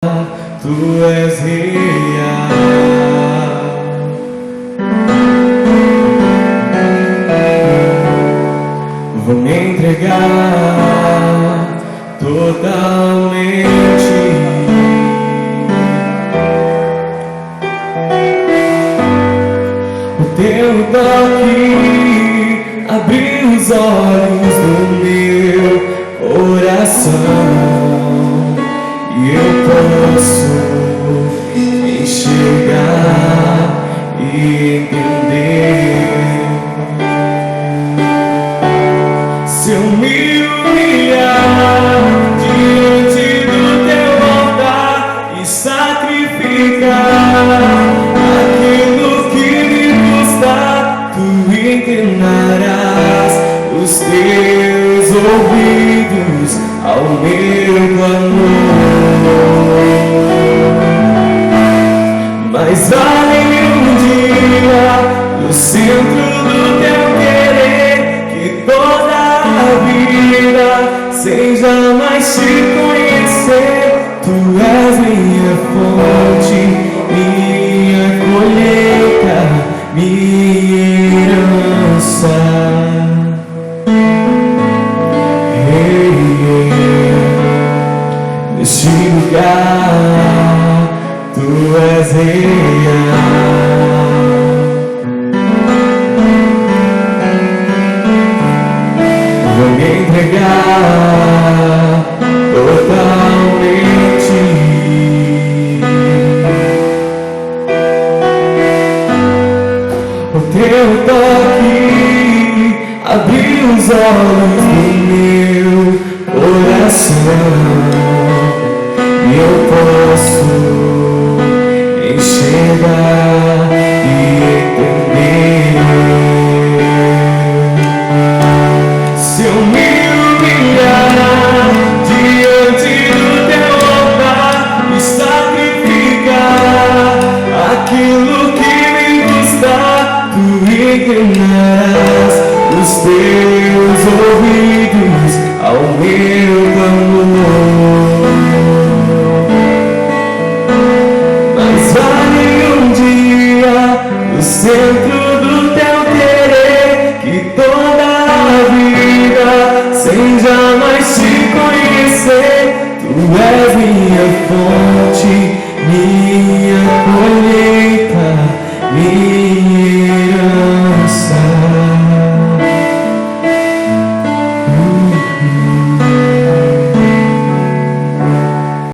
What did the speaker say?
Tu és real. Vou me entregar totalmente. O teu toque abriu os olhos do meu coração. E eu posso enxergar e entender. Se eu me humilhar diante do teu altar e sacrificar aquilo que me custa, tu inclinarás os teus ouvidos ao meu clamor. Mas vale um dia no centro do teu querer, que toda a vida sem jamais te conhecer. Tu és minha fonte, minha colheita, minha herança. Neste lugar, tu és real. Vou me entregar totalmente. O teu toque abriu os olhos do meu coração. E eu posso enxergar e entender. Se eu me humilhar diante do teu altar e sacrificar aquilo que me custa, tu inclinarás os teus ouvidos ao meu clamor. No centro do teu querer, que toda a vida sem jamais te conhecer. Tu és minha fonte, minha colheita, minha